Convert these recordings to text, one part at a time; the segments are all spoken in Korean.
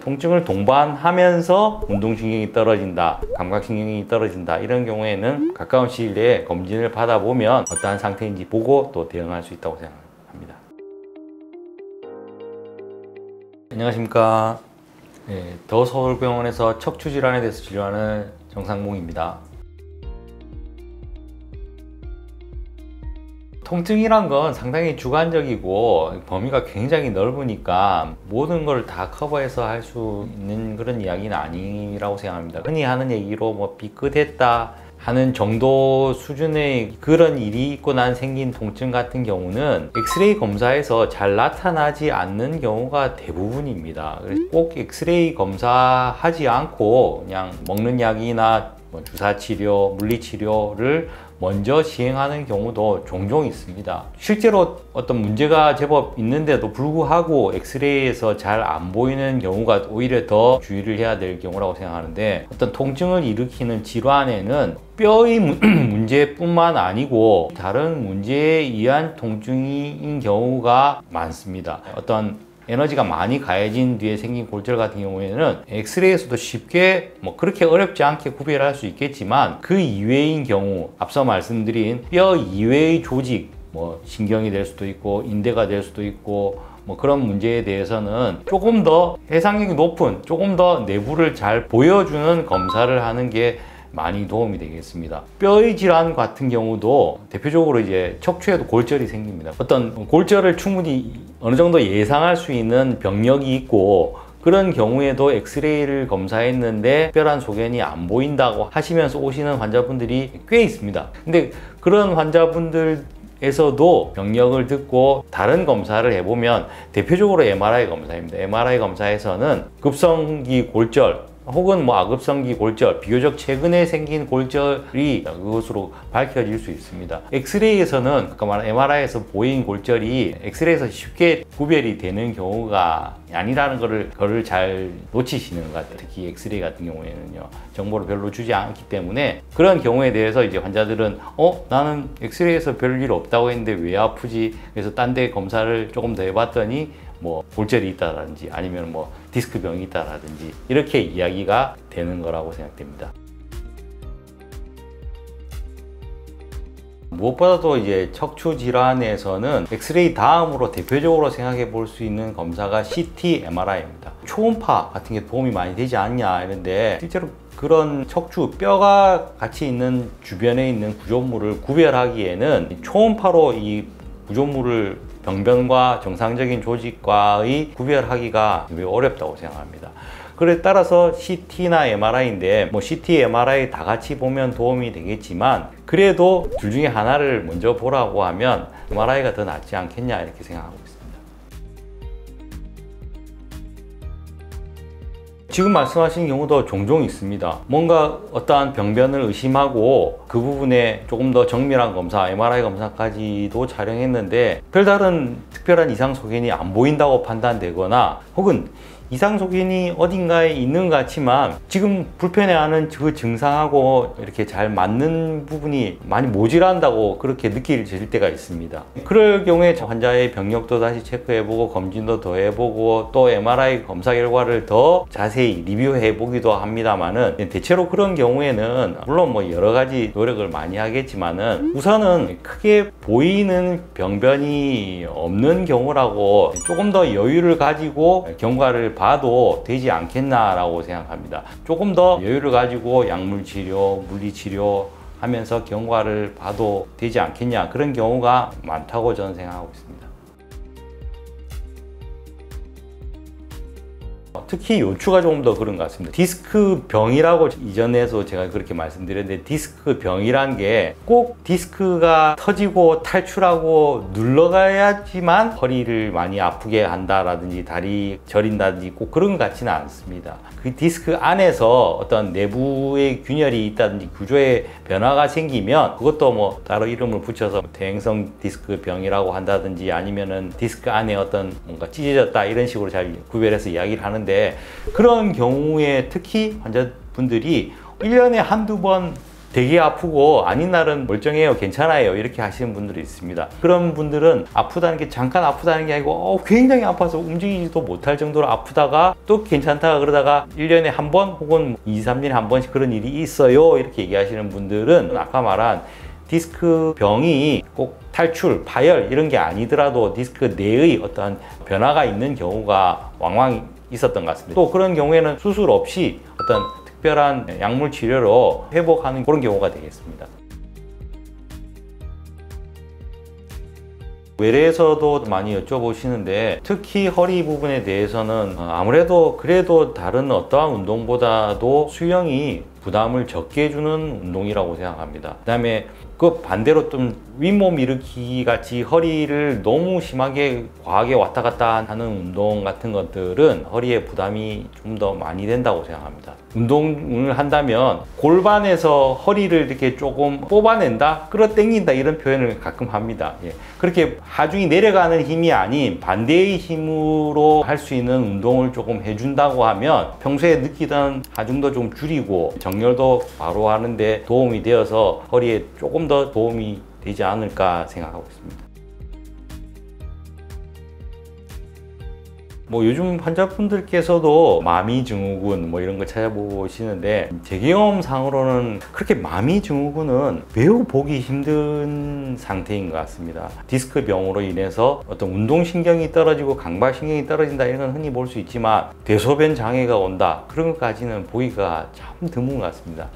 통증을 동반하면서 운동신경이 떨어진다, 감각신경이 떨어진다, 이런 경우에는 가까운 시일 내에 검진을 받아보면 어떠한 상태인지 보고 또 대응할 수 있다고 생각합니다. 안녕하십니까. 더 서울병원에서 척추질환에 대해서 진료하는 정상봉입니다. 통증이란 건 상당히 주관적이고 범위가 굉장히 넓으니까 모든 걸 다 커버해서 할 수 있는 그런 이야기는 아니라고 생각합니다. 흔히 하는 얘기로 뭐 삐끗했다 하는 정도 수준의 그런 일이 있고 난 생긴 통증 같은 경우는 엑스레이 검사에서 잘 나타나지 않는 경우가 대부분입니다. 그래서 꼭 엑스레이 검사하지 않고 그냥 먹는 약이나 주사치료, 물리치료를 먼저 시행하는 경우도 종종 있습니다. 실제로 어떤 문제가 제법 있는데도 불구하고 엑스레이에서 잘 안 보이는 경우가 오히려 더 주의를 해야 될 경우라고 생각하는데, 어떤 통증을 일으키는 질환에는 뼈의 문제뿐만 아니고 다른 문제에 의한 통증인 경우가 많습니다. 어떤 에너지가 많이 가해진 뒤에 생긴 골절 같은 경우에는 엑스레이에서도 쉽게 그렇게 어렵지 않게 구별할 수 있겠지만, 그 이외인 경우, 앞서 말씀드린 뼈 이외의 조직, 신경이 될 수도 있고 인대가 될 수도 있고 그런 문제에 대해서는 조금 더 해상력이 높은, 조금 더 내부를 잘 보여주는 검사를 하는 게 많이 도움이 되겠습니다. 뼈의 질환 같은 경우도 대표적으로 이제 척추에도 골절이 생깁니다. 어떤 골절을 충분히 어느 정도 예상할 수 있는 병력이 있고, 그런 경우에도 엑스레이를 검사했는데 특별한 소견이 안 보인다고 하시면서 오시는 환자분들이 꽤 있습니다. 근데 그런 환자분들에서도 병력을 듣고 다른 검사를 해보면 대표적으로 MRI 검사입니다. MRI 검사에서는 급성기 골절 혹은 아급성기 골절, 비교적 최근에 생긴 골절이 그것으로 밝혀질 수 있습니다. 엑스레이에서는, 아까 말한 MRI에서 보인 골절이 엑스레이에서 쉽게 구별이 되는 경우가 아니라는 거를 잘 놓치시는 것 같아요. 특히 엑스레이 같은 경우에는요, 정보를 별로 주지 않기 때문에 그런 경우에 대해서 이제 환자들은 나는 엑스레이에서 별일 없다고 했는데 왜 아프지? 그래서 딴 데 검사를 조금 더 해봤더니 골절이 있다라든지 아니면 디스크병이 있다라든지 이렇게 이야기가 되는 거라고 생각됩니다. 무엇보다도 이제 척추 질환에서는 엑스레이 다음으로 대표적으로 생각해 볼 수 있는 검사가 CT, MRI입니다. 초음파 같은 게 도움이 많이 되지 않냐 이런데, 실제로 그런 척추 뼈가 같이 있는 주변에 있는 구조물을 구별하기에는 초음파로 이 구조물을 병변과 정상적인 조직과의 구별하기가 매우 어렵다고 생각합니다. 그래 따라서 CT나 MRI인데 CT, MRI 다 같이 보면 도움이 되겠지만, 그래도 둘 중에 하나를 먼저 보라고 하면 MRI가 더 낫지 않겠냐 이렇게 생각하고 있습니다. 지금 말씀하신 경우도 종종 있습니다. 뭔가 어떠한 병변을 의심하고 그 부분에 조금 더 정밀한 검사, MRI 검사까지도 촬영했는데 별다른 특별한 이상 소견이 안 보인다고 판단되거나, 혹은 이상 소견이 어딘가에 있는 것 같지만 지금 불편해하는 그 증상하고 이렇게 잘 맞는 부분이 많이 모자란다고 그렇게 느낄 때가 있습니다. 그럴 경우에 환자의 병력도 다시 체크해보고 검진도 더 해보고 또 MRI 검사 결과를 더 자세히 리뷰해 보기도 합니다만은, 대체로 그런 경우에는 물론 여러 가지 노력을 많이 하겠지만은 우선은 크게 보이는 병변이 없는 경우라고 조금 더 여유를 가지고 경과를 봐도 되지 않겠나라고 생각합니다. 조금 더 여유를 가지고 약물치료, 물리치료 하면서 경과를 봐도 되지 않겠냐, 그런 경우가 많다고 저는 생각하고 있습니다. 특히 요추가 조금 더 그런 것 같습니다. 디스크 병이라고 이전에서 제가 그렇게 말씀드렸는데, 디스크 병이란 게 꼭 디스크가 터지고 탈출하고 눌러가야지만 허리를 많이 아프게 한다라든지 다리 저린다든지 꼭 그런 것 같지는 않습니다. 그 디스크 안에서 어떤 내부의 균열이 있다든지 구조의 변화가 생기면 그것도 따로 이름을 붙여서 퇴행성 디스크 병이라고 한다든지 아니면은 디스크 안에 어떤 뭔가 찢어졌다 이런 식으로 잘 구별해서 이야기를 하는데, 그런 경우에 특히 환자분들이 1년에 한두 번 되게 아프고 아닌 날은 멀쩡해요, 괜찮아요 이렇게 하시는 분들이 있습니다. 그런 분들은 아프다는 게 잠깐 아프다는 게 아니고 굉장히 아파서 움직이지도 못할 정도로 아프다가 또 괜찮다가 그러다가 1년에 한 번 혹은 2, 3년에 한 번씩 그런 일이 있어요 이렇게 얘기하시는 분들은 아까 말한 디스크 병이 꼭 탈출, 파열 이런 게 아니더라도 디스크 내의 어떤 변화가 있는 경우가 왕왕 있었던 것 같습니다. 또 그런 경우에는 수술 없이 어떤 특별한 약물 치료로 회복하는 그런 경우가 되겠습니다. 외래에서도 많이 여쭤보시는데 특히 허리 부분에 대해서는 아무래도 그래도 다른 어떠한 운동보다도 수영이 부담을 적게 주는 운동이라고 생각합니다. 그 다음에 그 반대로 좀 윗몸 일으키기 같이 허리를 너무 심하게 과하게 왔다 갔다 하는 운동 같은 것들은 허리에 부담이 좀 더 많이 된다고 생각합니다. 운동을 한다면 골반에서 허리를 이렇게 조금 뽑아낸다, 끌어당긴다 이런 표현을 가끔 합니다. 그렇게 하중이 내려가는 힘이 아닌 반대의 힘으로 할 수 있는 운동을 조금 해준다고 하면 평소에 느끼던 하중도 좀 줄이고 정렬도 바로 하는데 도움이 되어서 허리에 조금 더 도움이 되지 않을까 생각하고 있습니다. 요즘 환자분들께서도 마미 증후군 이런 거 찾아보시는데 제 경험상으로는 그렇게 마미 증후군은 매우 보기 힘든 상태인 것 같습니다. 디스크 병으로 인해서 어떤 운동신경이 떨어지고 강박신경이 떨어진다 이런 건 흔히 볼 수 있지만 대소변 장애가 온다 그런 것까지는 보기가 참 드문 것 같습니다.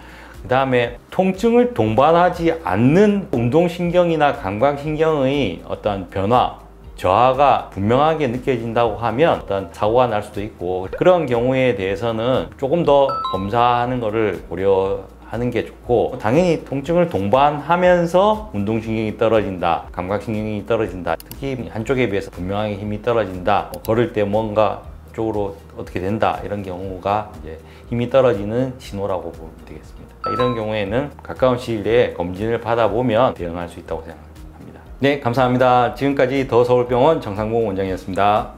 그 다음에 통증을 동반하지 않는 운동신경이나 감각신경의 어떤 변화, 저하가 분명하게 느껴진다고 하면 어떤 사고가 날 수도 있고 그런 경우에 대해서는 조금 더 검사하는 것을 고려하는 게 좋고 당연히 통증을 동반하면서 운동신경이 떨어진다, 감각신경이 떨어진다 특히 한쪽에 비해서 분명하게 힘이 떨어진다 걸을 때 뭔가 쪽으로 어떻게 된다 이런 경우가 이제 힘이 떨어지는 신호라고 보면 되겠습니다. 이런 경우에는 가까운 시일 내에 검진을 받아보면 대응할 수 있다고 생각합니다. 네, 감사합니다. 지금까지 더 서울병원 정상봉 원장이었습니다.